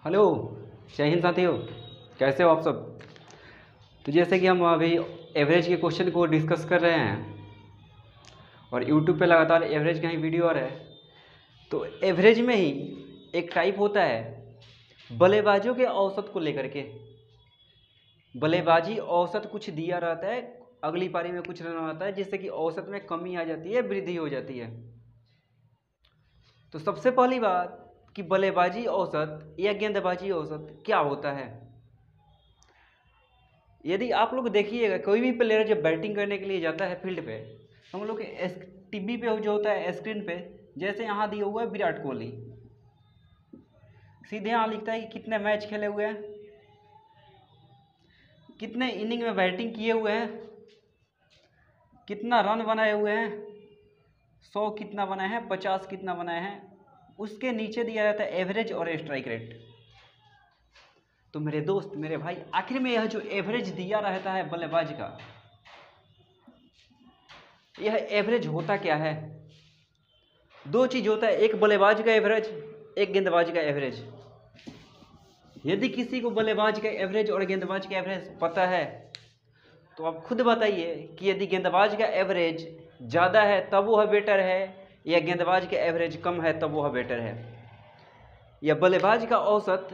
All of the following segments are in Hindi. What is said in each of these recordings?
हेलो। जय हिंद साथियों, कैसे हो आप सब। तो जैसे कि हम अभी एवरेज के क्वेश्चन को डिस्कस कर रहे हैं और यूट्यूब पे लगातार एवरेज का ही वीडियो आ रहा है। तो एवरेज में ही एक टाइप होता है बल्लेबाजों के औसत को लेकर के। बल्लेबाजी औसत कुछ दिया रहता है, अगली पारी में कुछ रन आता है, जिससे कि औसत में कमी आ जाती है, वृद्धि हो जाती है। तो सबसे पहली बात कि बल्लेबाजी औसत या गेंदबाजी औसत क्या होता है। यदि आप लोग देखिएगा, कोई भी प्लेयर जब बैटिंग करने के लिए जाता है फील्ड पे, हम लोग टीवी पे जो होता है स्क्रीन पे, जैसे यहाँ दिया हुआ है विराट कोहली, सीधे यहाँ लिखता है कि कितने मैच खेले हुए हैं, कितने इनिंग में बैटिंग किए हुए हैं, कितना रन बनाए हुए हैं, 100 कितना बनाए हैं, 50 कितना बनाए हैं। उसके नीचे दिया रहता है एवरेज और स्ट्राइक रेट। तो मेरे दोस्त, मेरे भाई, आखिर में यह जो एवरेज दिया रहता है बल्लेबाज का, यह एवरेज होता क्या है। दो चीज होता है, एक बल्लेबाज का एवरेज, एक गेंदबाज का एवरेज। यदि किसी को बल्लेबाज का एवरेज और गेंदबाज का एवरेज पता है तो आप खुद बताइए कि यदि गेंदबाज का एवरेज ज़्यादा है तब वह बेटर है, या गेंदबाज का एवरेज कम है तब वह बेटर है, या बल्लेबाज का औसत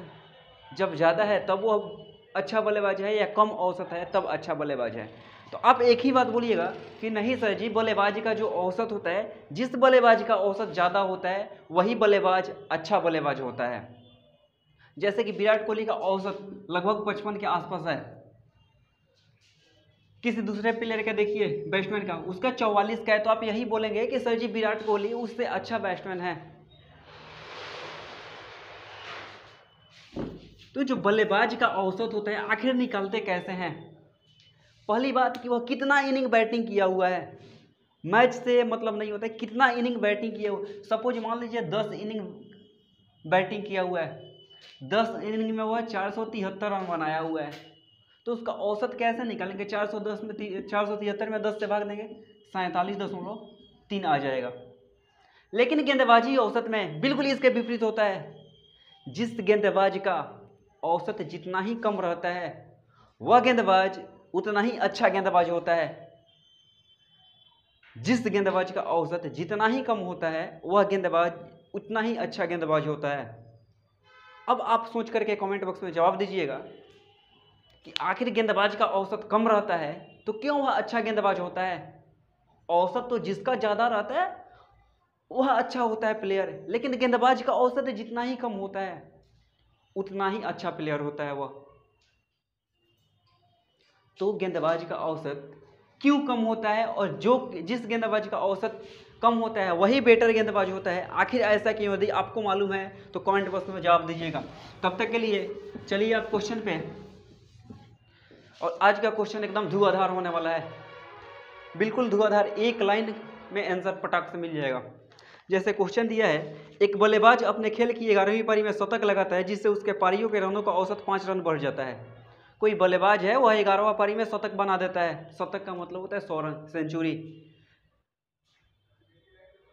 जब ज़्यादा है तब वह अच्छा बल्लेबाज है, या कम औसत है तब अच्छा बल्लेबाज है। तो आप एक ही बात बोलिएगा कि नहीं सर जी, बल्लेबाज का जो औसत होता है, जिस बल्लेबाज का औसत ज़्यादा होता है वही बल्लेबाज अच्छा बल्लेबाज होता है। जैसे कि विराट कोहली का औसत लगभग 55 के आसपास है। किसी दूसरे प्लेयर का देखिए, बैट्समैन का, उसका 44 का है, तो आप यही बोलेंगे कि सर जी विराट कोहली उससे अच्छा बैट्समैन है। तो जो बल्लेबाज का औसत होता है, आखिर निकालते कैसे हैं। पहली बात कि वह कितना इनिंग बैटिंग किया हुआ है। मैच से मतलब नहीं होता है, कितना इनिंग बैटिंग किया हुआ। सपोज मान लीजिए 10 इनिंग बैटिंग किया हुआ है, 10 इनिंग में वह 473 रन बनाया हुआ है, तो उसका औसत कैसे निकालेंगे। 410 में 473 में 10 से भाग देंगे, 47.3 आ जाएगा। लेकिन गेंदबाजी औसत में बिल्कुल इसके विपरीत होता है। जिस गेंदबाज का औसत जितना ही कम रहता है वह गेंदबाज उतना ही अच्छा गेंदबाज होता है। जिस गेंदबाज का औसत जितना ही कम होता है वह गेंदबाज उतना ही अच्छा गेंदबाज होता है। अब आप सोच करके कमेंट बॉक्स में जवाब दीजिएगा कि आखिर गेंदबाज का औसत कम रहता है तो क्यों वह अच्छा गेंदबाज होता है। औसत तो जिसका ज़्यादा रहता है वह अच्छा होता है प्लेयर, लेकिन गेंदबाज का औसत जितना ही कम होता है उतना ही अच्छा प्लेयर होता है वह। तो गेंदबाज का औसत क्यों कम होता है, और जिस गेंदबाज का औसत कम होता है वही बेटर गेंदबाज होता है, आखिर ऐसा क्यों। यदि आपको मालूम है तो कमेंट बॉक्स में जवाब दीजिएगा। तब तक के लिए चलिए आप क्वेश्चन पे। और आज का क्वेश्चन एकदम धुआंधार होने वाला है, बिल्कुल धुआंधार, एक लाइन में आंसर पटाख से मिल जाएगा। जैसे क्वेश्चन दिया है, एक बल्लेबाज अपने खेल की 11वीं पारी में शतक लगाता है जिससे उसके पारियों के रनों का औसत 5 रन बढ़ जाता है। कोई बल्लेबाज है, वह 11वां पारी में शतक बना देता है। शतक का मतलब होता है 100 रन, सेंचुरी,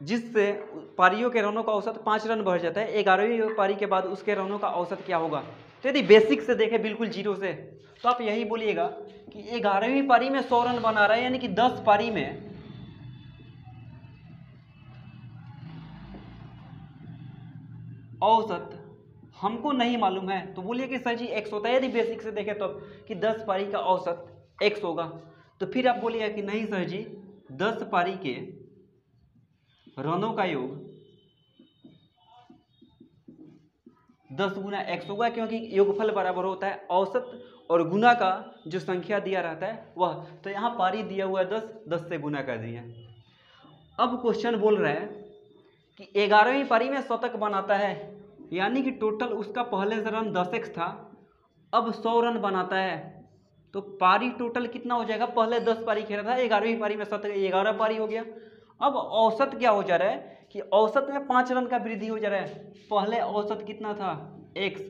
जिससे पारियों के रनों का औसत 5 रन बढ़ जाता है। 11वीं पारी के बाद उसके रनों का औसत क्या होगा। तो यदि बेसिक से देखें, बिल्कुल जीरो से, तो आप यही बोलिएगा कि 11वीं पारी में 100 रन बना रहा है, यानी कि 10 पारी में औसत हमको नहीं मालूम है, तो बोलिए कि सर जी x होता है। यदि बेसिक से देखें तो कि 10 पारी का औसत x होगा, तो फिर आप बोलिएगा कि नहीं सर जी, 10 पारी के रनों का योग 10 गुना x होगा, क्योंकि योगफल बराबर होता है औसत और गुना का जो संख्या दिया रहता है वह। तो यहाँ पारी दिया हुआ है 10, 10 से गुना कर दिया। अब क्वेश्चन बोल रहा है कि 11वीं पारी में शतक बनाता है, यानी कि टोटल उसका पहले से रन 10x था, अब 100 रन बनाता है, तो पारी टोटल कितना हो जाएगा। पहले 10 पारी खेला था, 11वीं पारी में शतक, 11 पारी हो गया। अब औसत क्या हो जा रहा है कि औसत में 5 रन का वृद्धि हो जा रहा है। पहले औसत कितना था, x,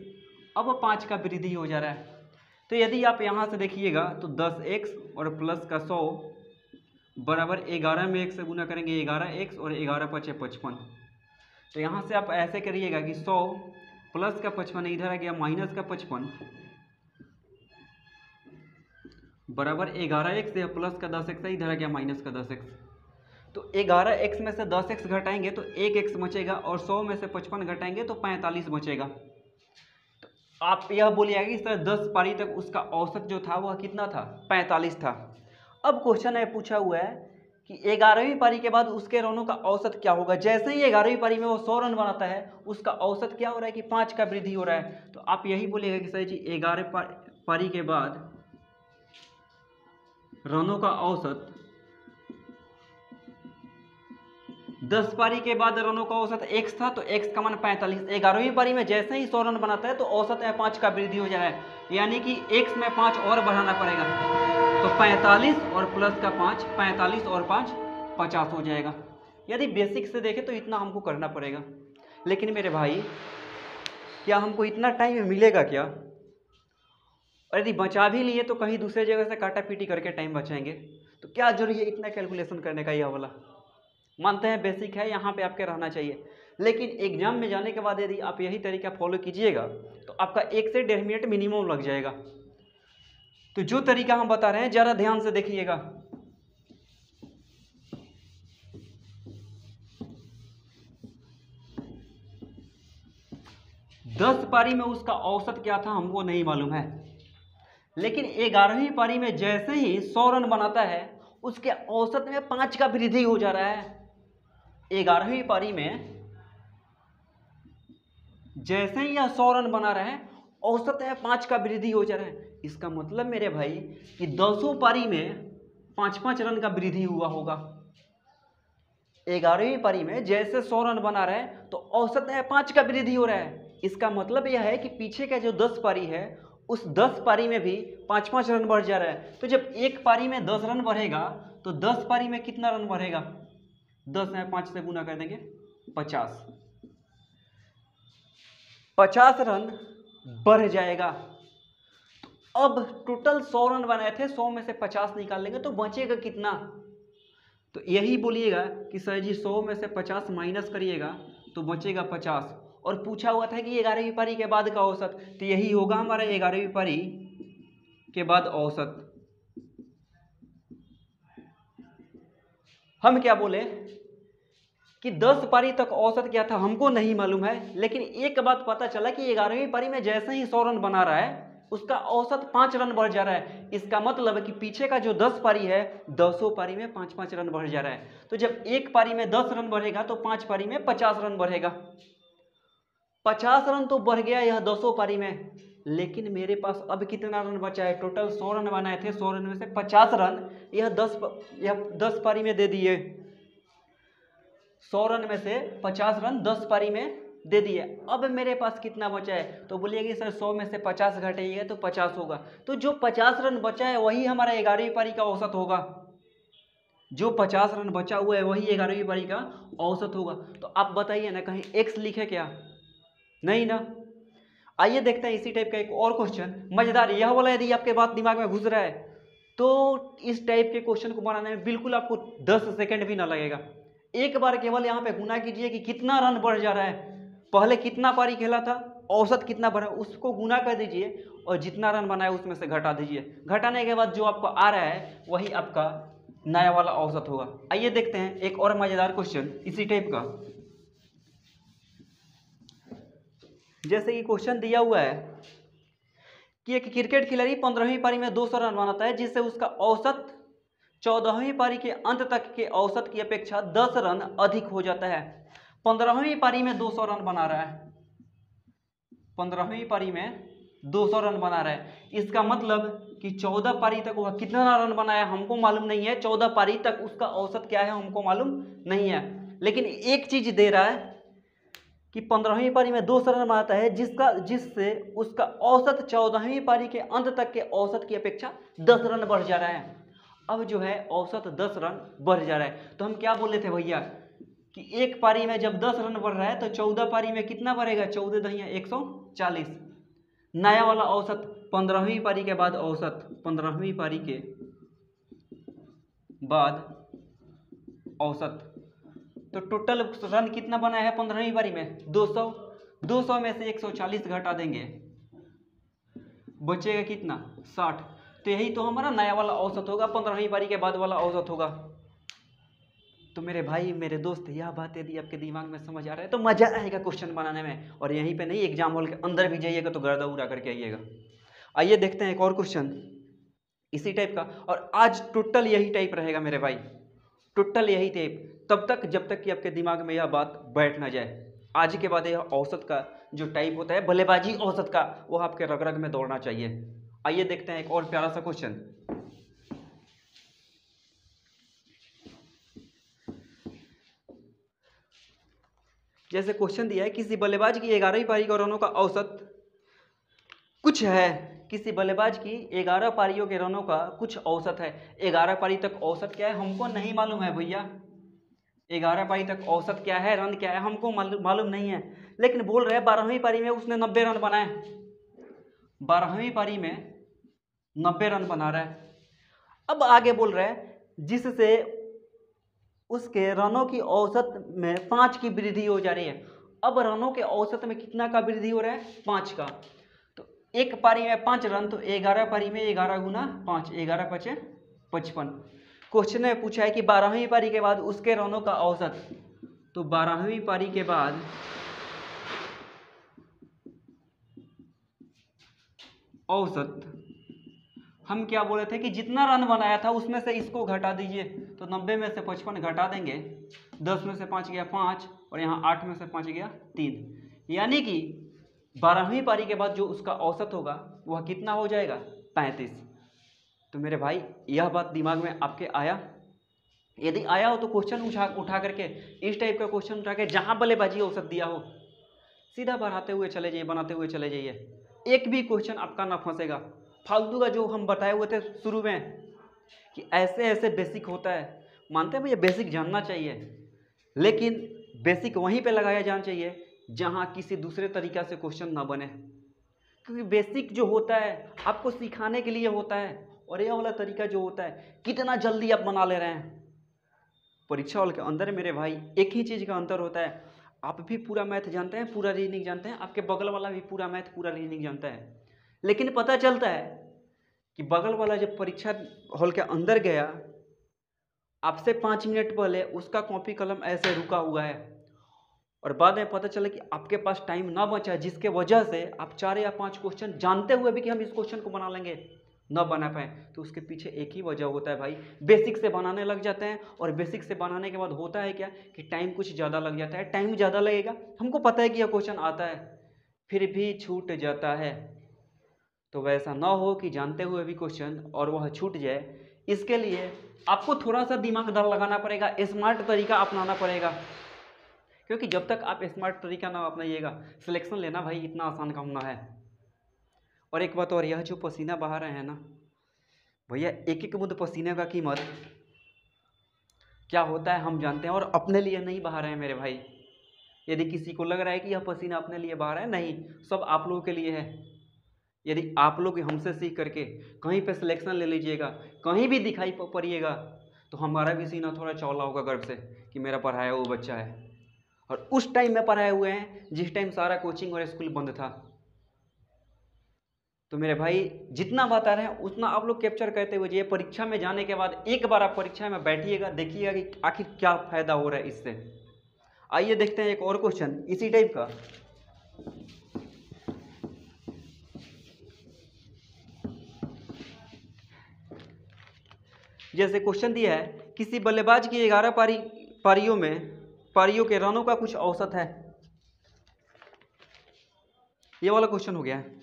अब 5 का वृद्धि हो जा रहा है। तो यदि आप यहाँ से देखिएगा तो 10x और प्लस का 100 बराबर 11 में 1 से गुना करेंगे 11x, और 11 × 5 = 55। तो यहाँ से आप ऐसे करिएगा कि 100 प्लस का 55 इधर आ गया माइनस का 55 बराबर 11x या प्लस का 10x इधर आ गया माइनस का 10x। तो 11x में से 10x घटाएंगे तो 1x बचेगा और 100 में से 55 घटाएंगे तो 45 बचेगा। तो आप यह बोलिएगा कि सर 10 पारी तक उसका औसत जो था वह कितना था, 45 था। अब क्वेश्चन है पूछा हुआ है कि 11वीं पारी के बाद उसके रनों का औसत क्या होगा। जैसे ही 11वीं पारी में वो 100 रन बनाता है उसका औसत क्या हो रहा है कि 5 का वृद्धि हो रहा है। तो आप यही बोलिएगा कि सर जी 11 पारी के बाद रनों का औसत 10 पारी के बाद रनों का औसत x था तो x का मान 45। 11वीं पारी में जैसे ही 100 रन बनाता है तो औसत में 5 का वृद्धि हो जा रहा है, यानी कि x में 5 और बढ़ाना पड़ेगा। तो 45 और प्लस का 5, 45 और 5 50 हो जाएगा। यदि बेसिक से देखें तो इतना हमको करना पड़ेगा। लेकिन मेरे भाई क्या हमको इतना टाइम मिलेगा क्या? और यदि बचा भी लिए तो कहीं दूसरे जगह से काटा पीटी करके टाइम बचाएंगे, तो क्या जरूरी है इतना कैलकुलेशन करने का? यह वाला मानते हैं बेसिक है, यहाँ पे आपके रहना चाहिए। लेकिन एग्जाम में जाने के बाद यदि आप यही तरीका फॉलो कीजिएगा तो आपका 1 से 1.5 मिनट मिनिमम लग जाएगा। तो जो तरीका हम बता रहे हैं जरा ध्यान से देखिएगा। दस पारी में उसका औसत क्या था हमको नहीं मालूम है, लेकिन 11वीं पारी में जैसे ही 100 रन बनाता है उसके औसत में 5 का वृद्धि हो जा रहा है। 11वीं पारी में जैसे ही यह 100 रन बना रहा है औसत में 5 का वृद्धि हो जा रहा है। इसका मतलब मेरे भाई कि 200 पारी में 5-5 रन का वृद्धि हुआ होगा। 11वीं पारी में जैसे 100 रन बना रहा है तो औसत में 5 का वृद्धि हो रहा है। इसका मतलब यह है कि पीछे का जो 10 पारी है उस 10 पारी में भी 5-5 रन बढ़ जा रहा है। तो जब एक पारी में 10 रन बढ़ेगा तो 10 पारी में कितना रन बढ़ेगा? 10 में 5 से गुना कर देंगे 50 रन बढ़ जाएगा। तो अब टोटल 100 रन बनाए थे, 100 में से 50 निकाल लेंगे तो बचेगा कितना? तो यही बोलिएगा कि सर जी 100 में से 50 माइनस करिएगा तो बचेगा 50। और पूछा हुआ था कि 11वीं पारी के बाद का औसत, तो यही होगा हमारा 11वीं पारी के बाद औसत। हम क्या बोले कि 10 पारी तक औसत क्या था हमको नहीं मालूम है, लेकिन एक बात पता चला कि 11वीं पारी में जैसे ही 100 रन बना रहा है उसका औसत 5 रन बढ़ जा रहा है। इसका मतलब है कि पीछे का जो 10 पारी है 200 पारी में 5-5 रन बढ़ जा रहा है। तो जब एक पारी में 10 रन बढ़ेगा तो 5 पारी में 50 रन बढ़ेगा। 50 रन तो बढ़ गया यह 200 पारी में, लेकिन मेरे पास अब कितना रन बचा है? टोटल 100 रन बनाए थे, 100 रन में से 50 रन यह 10 पारी में दे दिए। 100 रन में से 50 रन 10 पारी में दे दिए। अब मेरे पास कितना बचा है? तो बोलिए कि सर 100 में से 50 घटाइएगा तो 50 होगा। तो जो 50 रन बचा है वही हमारा 11वीं पारी का औसत होगा। जो 50 रन बचा हुआ है वही 11वीं पारी का औसत होगा। तो आप बताइए ना, कहीं x लिखे क्या? नहीं ना। आइए देखते हैं इसी टाइप का एक और क्वेश्चन मजेदार। यह वाला यदि आपके बात दिमाग में घुस रहा है तो इस टाइप के क्वेश्चन को बनाने में बिल्कुल आपको 10 सेकंड भी ना लगेगा। एक बार केवल यहाँ पे गुना कीजिए कि कितना रन बढ़ जा रहा है। पहले कितना पारी खेला था, औसत कितना बढ़ा, उसको गुना कर दीजिए और जितना रन बनाया उसमें से घटा दीजिए। घटाने के बाद जो आपको आ रहा है वही आपका नया वाला औसत होगा। आइए देखते हैं एक और मजेदार क्वेश्चन इसी टाइप का। जैसे कि क्वेश्चन दिया हुआ है कि एक क्रिकेट खिलाड़ी 15वीं पारी में 200 रन बनाता है जिससे उसका औसत 14वीं पारी के अंत तक के औसत की अपेक्षा 10 रन अधिक हो जाता है। 15वीं पारी में 200 रन बना रहा है, 15वीं पारी में 200 रन बना रहा है। इसका मतलब कि 14 पारी तक वह कितना रन बनाया हमको मालूम नहीं है। 14 पारी तक उसका औसत क्या है हमको मालूम नहीं है, लेकिन एक चीज दे रहा है कि 15वीं पारी में 200 रन बनाता है जिससे उसका औसत 14वीं पारी के अंत तक के औसत की अपेक्षा 10 रन बढ़ जा रहा है। अब जो है औसत 10 रन बढ़ जा रहा है। तो हम क्या बोले थे भैया कि एक पारी में जब 10 रन बढ़ रहा है तो 14 पारी में कितना बढ़ेगा? 14 दहिया 140। नया वाला औसत 15वीं पारी के बाद औसत, 15वीं पारी के बाद औसत। तो टोटल रन कितना बना है 15वीं पारी में? 200। 200 में से 140 घटा देंगे, बचेगा कितना? 60। तो यही तो हमारा नया वाला औसत होगा, 15वीं पारी के बाद वाला औसत होगा। तो मेरे भाई मेरे दोस्त, यह बात यदि आपके दिमाग में समझ आ रहा है तो मजा आएगा क्वेश्चन बनाने में, और यहीं पे नहीं एग्जाम हॉल के अंदर भी जाइएगा तो गर्दा उड़ा करके आइएगा। आइए देखते हैं एक और क्वेश्चन इसी टाइप का, और आज टोटल यही टाइप रहेगा मेरे भाई, टोटल यही टाइप, तब तक जब तक कि आपके दिमाग में यह बात बैठ ना जाए। आज के बाद यह औसत का जो टाइप होता है, बल्लेबाजी औसत का, वो आपके रग रग में दौड़ना चाहिए। आइए देखते हैं एक और प्यारा सा क्वेश्चन। जैसे क्वेश्चन दिया है, किसी बल्लेबाज की 11वीं पारी के रनों का औसत कुछ है। किसी बल्लेबाज की 11 पारियों के रनों का कुछ औसत है। 11 पारी तक औसत क्या है हमको नहीं मालूम है भैया, 11 पारी तक औसत क्या है, रन क्या है हमको मालूम नहीं है, लेकिन बोल रहे हैं 12वीं पारी में उसने 90 रन बनाए, 12वीं पारी में 90 रन बना रहा है। अब आगे बोल रहे हैं जिससे उसके रनों की औसत में 5 की वृद्धि हो जा रही है। अब रनों के औसत में कितना का वृद्धि हो रहा है? 5 का। तो एक पारी में 5 रन, तो 11 पारी में 11 गुना 5, 11 पचे 55। क्वेश्चन में पूछा है कि 12वीं पारी के बाद उसके रनों का औसत, तो 12वीं पारी के बाद औसत हम क्या बोले थे कि जितना रन बनाया था उसमें से इसको घटा दीजिए, तो 90 में से 55 घटा देंगे, 10 में से 5 गया 5, और यहाँ 8 में से 5 गया 3, यानी कि 12वीं पारी के बाद जो उसका औसत होगा वह कितना हो जाएगा? 35। तो मेरे भाई यह बात दिमाग में आपके आया? यदि आया हो तो क्वेश्चन उठा करके, इस टाइप का क्वेश्चन उठा के जहाँ बल्लेबाजी औसत दिया हो सीधा बढ़ाते हुए चले जाइए, बनाते हुए चले जाइए, एक भी क्वेश्चन आपका ना फंसेगा। फालतू का जो हम बताए हुए थे शुरू में कि ऐसे ऐसे बेसिक होता है, मानते हैं भैया बेसिक जानना चाहिए, लेकिन बेसिक वहीं पे लगाया जाना चाहिए जहाँ किसी दूसरे तरीका से क्वेश्चन ना बने, क्योंकि बेसिक जो होता है आपको सिखाने के लिए होता है, और यह वाला तरीका जो होता है कितना जल्दी आप बना ले रहे हैं। परीक्षा हॉल के अंदर मेरे भाई एक ही चीज़ का अंतर होता है, आप भी पूरा मैथ जानते हैं, पूरा रीजनिंग जानते हैं, आपके बगल वाला भी पूरा मैथ पूरा रीजनिंग जानता है, लेकिन पता चलता है कि बगल वाला जब परीक्षा हॉल के अंदर गया, आपसे 5 मिनट पहले उसका कॉपी कलम ऐसे रुका हुआ है, और बाद में पता चला कि आपके पास टाइम ना बचा, जिसके वजह से आप 4 या 5 क्वेश्चन जानते हुए भी कि हम इस क्वेश्चन को बना लेंगे न बना पाए। तो उसके पीछे एक ही वजह होता है भाई, बेसिक से बनाने लग जाते हैं, और बेसिक से बनाने के बाद होता है क्या कि टाइम कुछ ज़्यादा लग जाता है। टाइम ज़्यादा लगेगा, हमको पता है कि यह क्वेश्चन आता है, फिर भी छूट जाता है। तो वैसा ना हो कि जानते हुए भी क्वेश्चन और वह छूट जाए, इसके लिए आपको थोड़ा सा दिमाग लगाना पड़ेगा, स्मार्ट तरीका अपनाना पड़ेगा, क्योंकि जब तक आप स्मार्ट तरीका ना अपनाइएगा, सिलेक्शन लेना भाई इतना आसान काम ना है। और एक बात और, यह जो पसीना बहा रहे हैं ना भैया, एक एक बूंद पसीने का कीमत क्या होता है हम जानते हैं, और अपने लिए नहीं बहा रहे हैं मेरे भाई। यदि किसी को लग रहा है कि यह पसीना अपने लिए बहा रहा है, नहीं, सब आप लोगों के लिए है। यदि आप लोग हमसे सीख करके कहीं पे सिलेक्शन ले लीजिएगा, कहीं भी दिखाई पड़िएगा, तो हमारा भी सीना थोड़ा चौला होगा गर्व से कि मेरा पढ़ाया वो बच्चा है, और उस टाइम में पढ़ाए हुए हैं जिस टाइम सारा कोचिंग और स्कूल बंद था। तो मेरे भाई जितना बता रहे हैं उतना आप लोग कैप्चर करते हुए जाइए। परीक्षा में जाने के बाद एक बार आप परीक्षा में बैठिएगा, देखिएगा कि आखिर क्या फायदा हो रहा है इससे। आइए देखते हैं एक और क्वेश्चन इसी टाइप का। जैसे क्वेश्चन दिया है, किसी बल्लेबाज की 11 पारियों के रनों का कुछ औसत है। ये वाला क्वेश्चन हो गया है।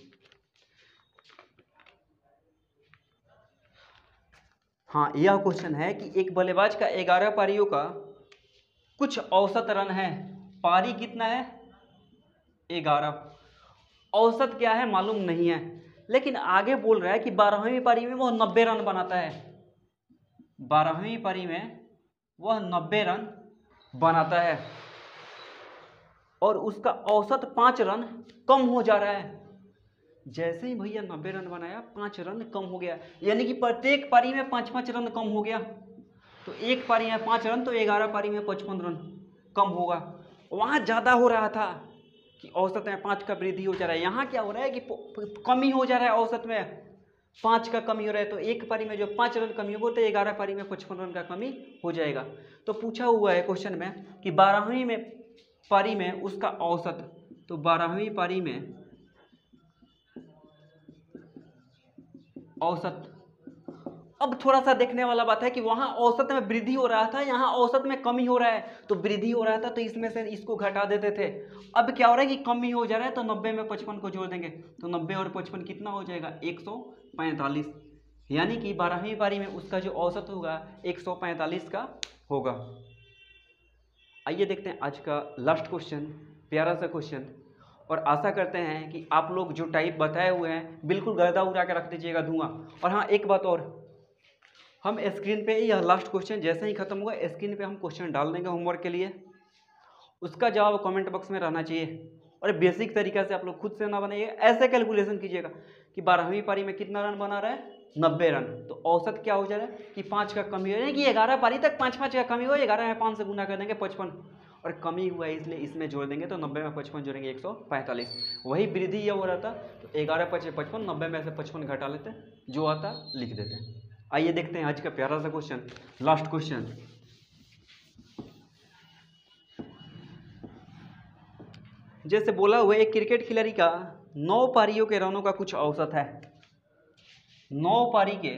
हाँ, यह क्वेश्चन है कि एक बल्लेबाज का 11 पारियों का कुछ औसत रन है। पारी कितना है? 11। औसत क्या है मालूम नहीं है, लेकिन आगे बोल रहा है कि 12वीं पारी में वह 90 रन बनाता है। 12वीं पारी में वह 90 रन बनाता है, और उसका औसत 5 रन कम हो जा रहा है। जैसे ही भैया 90 रन बनाया, 5 रन कम हो गया, यानी कि प्रत्येक पारी में 5-5 रन कम हो गया। तो एक पारी में 5 रन, तो 11 पारी में 55 रन कम होगा। वहाँ ज़्यादा हो रहा था, कि औसत में 5 का वृद्धि हो जा रहा है। यहाँ क्या हो रहा है कि कमी हो जा रहा है, औसत में 5 का कमी हो रहा है। तो एक पारी में जो 5 रन कमी होगा तो 11 पारी में 55 रन का कमी हो जाएगा। तो पूछा हुआ है क्वेश्चन में कि 12वीं में पारी में उसका औसत, तो 12वीं पारी में औसत। अब थोड़ा सा देखने वाला बात है कि वहां औसत में वृद्धि हो रहा था, यहाँ औसत में कमी हो रहा है। तो वृद्धि हो रहा था तो इसमें से इसको घटा देते थे। अब क्या हो रहा है कि कमी हो जा रहा है, तो 90 में 55 को जोड़ देंगे, तो 90 और 55 कितना हो जाएगा, 145। यानी कि 12वीं पारी में उसका जो औसत होगा 145 का होगा। आइए देखते हैं आज का लास्ट क्वेश्चन, प्यारा सा क्वेश्चन। और आशा करते हैं कि आप लोग जो टाइप बताए हुए हैं बिल्कुल गर्दा उड़ा के रख दीजिएगा, धुआं। और हाँ, एक बात और, हम स्क्रीन पे यह लास्ट क्वेश्चन जैसे ही खत्म होगा स्क्रीन पे हम क्वेश्चन डाल देंगे होमवर्क के लिए, उसका जवाब कमेंट बॉक्स में रहना चाहिए। और बेसिक तरीका से आप लोग खुद से ना बनाइए, ऐसे कैलकुलेशन कीजिएगा कि 12वीं पारी में कितना रन बना रहा है, 90 रन। तो औसत क्या हो जा रहा है कि 5 का कमी हो रहा है, कि 11 पारी तक 5-5 का कमी हो, 11 में 5 से गुना कर देंगे 55, और कमी हुआ है इसलिए इसमें जोड़ देंगे, तो 90 में 55 जोड़ेंगे 145। वही वृद्धि ये हो रहा था, तो 11 5 55, 90 में से 55 घटा लेते हैं, जो आता लिख देते हैं। आइए देखते हैं आज का प्यारा सा क्वेश्चन, लास्ट क्वेश्चन। जैसे बोला हुआ एक क्रिकेट खिलाड़ी का 9 पारियों के रनों का कुछ औसत है, 9 पारी के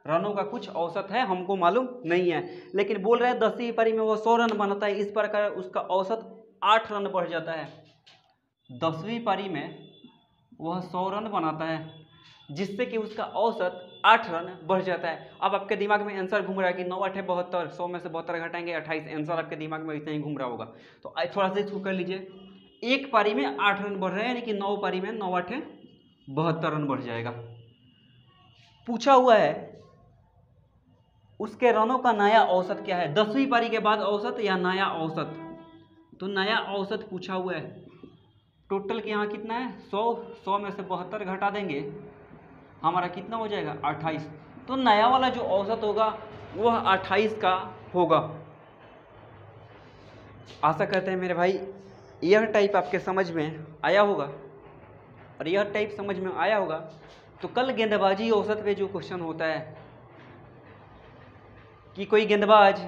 रनों का कुछ औसत है, हमको मालूम नहीं है, लेकिन बोल रहे हैं 10वीं पारी में वो 100 रन बनाता है, इस प्रकार उसका औसत 8 रन बढ़ जाता है। 10वीं पारी में वह 100 रन बनाता है, जिससे कि उसका औसत 8 रन बढ़ जाता है। अब आपके दिमाग में आंसर घूम रहा है कि 9 8 72, 100 में से 72 घटाएंगे 28, आंसर आपके दिमाग में इतना ही घूम रहा होगा। तो थोड़ा सा इसको कर लीजिए, एक पारी में 8 रन बढ़ रहे हैं, यानी कि 9 पारी में 9 8 72 रन बढ़ जाएगा। पूछा हुआ है उसके रनों का नया औसत क्या है, 10वीं पारी के बाद औसत या नया औसत। तो नया औसत पूछा हुआ है, टोटल के यहाँ कितना है 100 में से 72 घटा देंगे, हमारा कितना हो जाएगा 28। तो नया वाला जो औसत होगा वह 28 का होगा। आशा करते हैं मेरे भाई यह टाइप आपके समझ में आया होगा, और यह टाइप समझ में आया होगा तो कल गेंदबाजी औसत पे जो क्वेश्चन होता है कि कोई गेंदबाज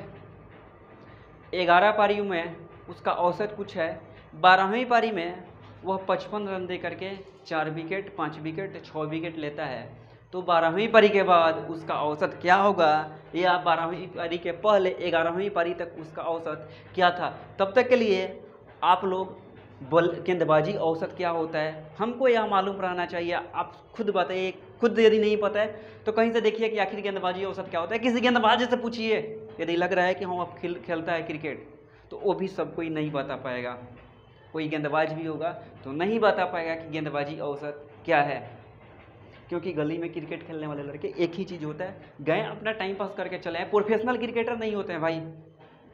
11 पारियों में उसका औसत कुछ है, 12वीं पारी में वह 55 रन दे करके 4 विकेट 5 विकेट 6 विकेट लेता है, तो 12वीं पारी के बाद उसका औसत क्या होगा, या 12वीं पारी के पहले 11वीं पारी तक उसका औसत क्या था। तब तक के लिए आप लोग गेंदबाजी औसत क्या होता है हमको यह मालूम रहना चाहिए। आप खुद बताइए, खुद यदि नहीं पता है तो कहीं से देखिए कि आखिर गेंदबाजी औसत क्या होता है, किसी गेंदबाज से पूछिए यदि लग रहा है कि हाँ अब खेलता है क्रिकेट, तो वो भी सब कोई नहीं बता पाएगा। कोई गेंदबाज भी होगा तो नहीं बता पाएगा कि गेंदबाजी औसत क्या है, क्योंकि गली में क्रिकेट खेलने वाले लड़के एक ही चीज़ होता है, गए अपना टाइम पास करके चले हैं। प्रोफेशनल क्रिकेटर नहीं होते हैं भाई,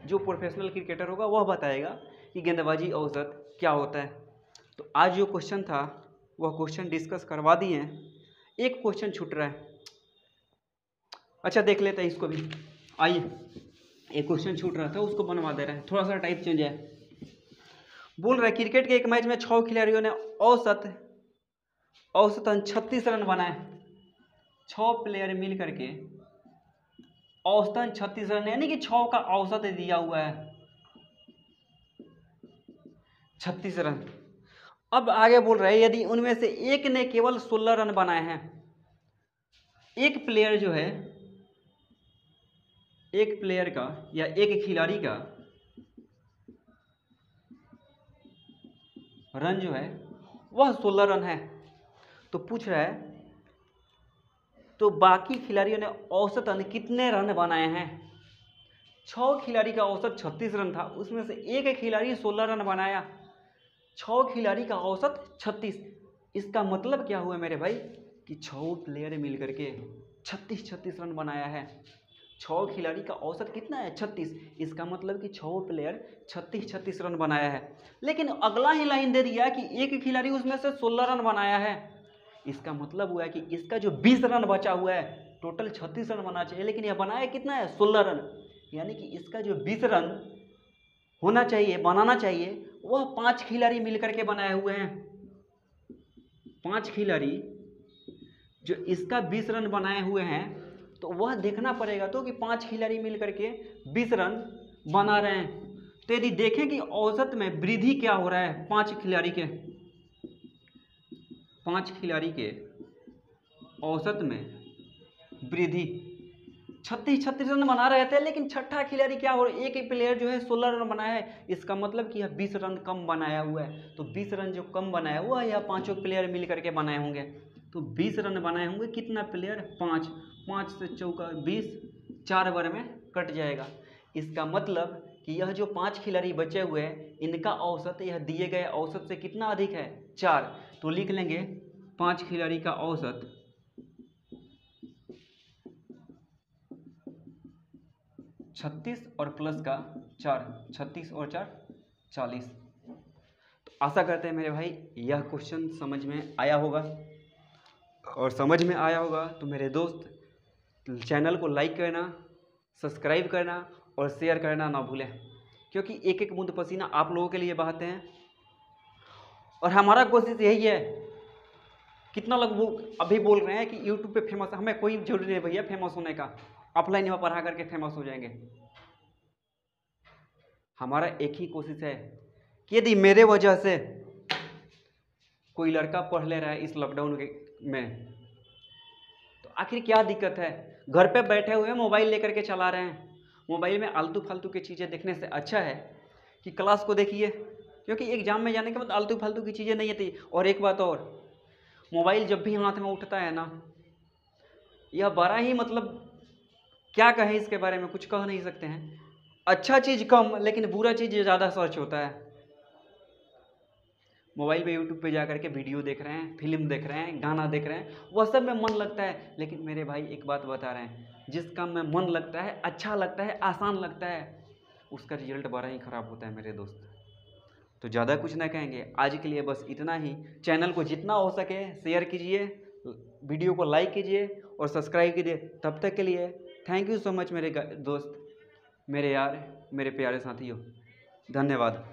जो प्रोफेशनल क्रिकेटर होगा वह बताएगा कि गेंदबाजी औसत क्या होता है। तो आज जो क्वेश्चन था वह क्वेश्चन डिस्कस करवा दिए हैं, एक क्वेश्चन छूट रहा है, अच्छा देख लेते हैं इसको भी। आइए, एक क्वेश्चन छूट रहा था उसको बनवा दे रहे हैं, थोड़ा सा टाइप चेंज है। बोल रहा है क्रिकेट के एक मैच में 6 खिलाड़ियों ने औसतन 36 रन बनाए, 6 प्लेयर मिल करके औसतन 36 रन, यानी कि 6 का औसत दिया हुआ है 36 रन। अब आगे बोल रहे हैं यदि उनमें से एक ने केवल 16 रन बनाए हैं, एक प्लेयर जो है, एक प्लेयर का या एक खिलाड़ी का रन जो है वह 16 रन है, तो पूछ रहा है तो बाकी खिलाड़ियों ने औसतन कितने रन बनाए हैं। 6 खिलाड़ी का औसत 36 रन था, उसमें से एक खिलाड़ी 16 रन बनाया, 6 खिलाड़ी का औसत 36। इसका मतलब क्या हुआ मेरे भाई कि 6 प्लेयर मिलकर के 36 रन बनाया है। 6 खिलाड़ी का औसत कितना है 36, इसका मतलब कि 6 प्लेयर 36 रन बनाया है। लेकिन अगला ही लाइन दे दिया कि एक खिलाड़ी उसमें से 16 रन बनाया है, इसका मतलब हुआ है कि इसका जो 20 रन बचा हुआ है, टोटल 36 रन बना चाहिए, लेकिन यह बनाया कितना है 16 रन, यानी कि इसका जो 20 रन होना चाहिए, बनाना चाहिए, वह 5 खिलाड़ी मिलकर के बनाए हुए हैं। 5 खिलाड़ी जो इसका 20 रन बनाए हुए हैं, तो वह देखना पड़ेगा तो कि 5 खिलाड़ी मिलकर के 20 रन बना रहे हैं। तो यदि देखें कि औसत में वृद्धि क्या हो रहा है 5 खिलाड़ी के औसत में वृद्धि 36 रन बना रहे थे, लेकिन छठा खिलाड़ी क्या हो रहा है, एक ही प्लेयर जो है 16 रन बनाया है। इसका मतलब कि यह 20 रन कम बनाया हुआ है। तो 20 रन जो कम बनाया हुआ है यह पांचों प्लेयर मिल करके बनाए होंगे। तो 20 रन बनाए होंगे, कितना प्लेयर, 5, 5 से चौका 20, 4 ओवर में कट जाएगा। इसका मतलब कि यह जो 5 खिलाड़ी बचे हुए हैं, इनका औसत यह दिए गए औसत से कितना अधिक है, 4। तो लिख लेंगे 5 खिलाड़ी का औसत 36 और प्लस का 4, 36 और 4 40। तो आशा करते हैं मेरे भाई यह क्वेश्चन समझ में आया होगा, और समझ में आया होगा तो मेरे दोस्त चैनल को लाइक करना, सब्सक्राइब करना और शेयर करना ना भूलें, क्योंकि एक एक बूंद पसीना आप लोगों के लिए बहाते हैं। और हमारा कोशिश यही है। कितना लोग अभी बोल रहे हैं कि यूट्यूब पे फेमस, हमें कोई जरूरी नहीं भैया फेमस होने का, ऑफलाइन में पढ़ा करके फेमस हो जाएंगे। हमारा एक ही कोशिश है कि यदि मेरे वजह से कोई लड़का पढ़ ले रहा है इस लॉकडाउन में, तो आखिर क्या दिक्कत है। घर पे बैठे हुए मोबाइल लेकर के चला रहे हैं, मोबाइल में आलतू फालतू की चीज़ें देखने से अच्छा है कि क्लास को देखिए, क्योंकि एग्जाम में जाने के बाद आलतू फालतू की चीज़ें नहीं आती। और एक बात और, मोबाइल जब भी हाथ में उठता है ना, यह बड़ा ही मतलब क्या कहें इसके बारे में, कुछ कह नहीं सकते हैं। अच्छा चीज़ कम, लेकिन बुरा चीज़ ज़्यादा सर्च होता है। मोबाइल पे यूट्यूब पे जा करके वीडियो देख रहे हैं, फिल्म देख रहे हैं, गाना देख रहे हैं, वह सब में मन लगता है। लेकिन मेरे भाई एक बात बता रहे हैं, जिस काम में मन लगता है, अच्छा लगता है, आसान लगता है, उसका रिजल्ट बड़ा ही ख़राब होता है मेरे दोस्त। तो ज़्यादा कुछ ना कहेंगे, आज के लिए बस इतना ही। चैनल को जितना हो सके शेयर कीजिए, वीडियो को लाइक कीजिए और सब्सक्राइब कीजिए। तब तक के लिए थैंक यू सो मच मेरे दोस्त, मेरे यार, मेरे प्यारे साथियों, धन्यवाद।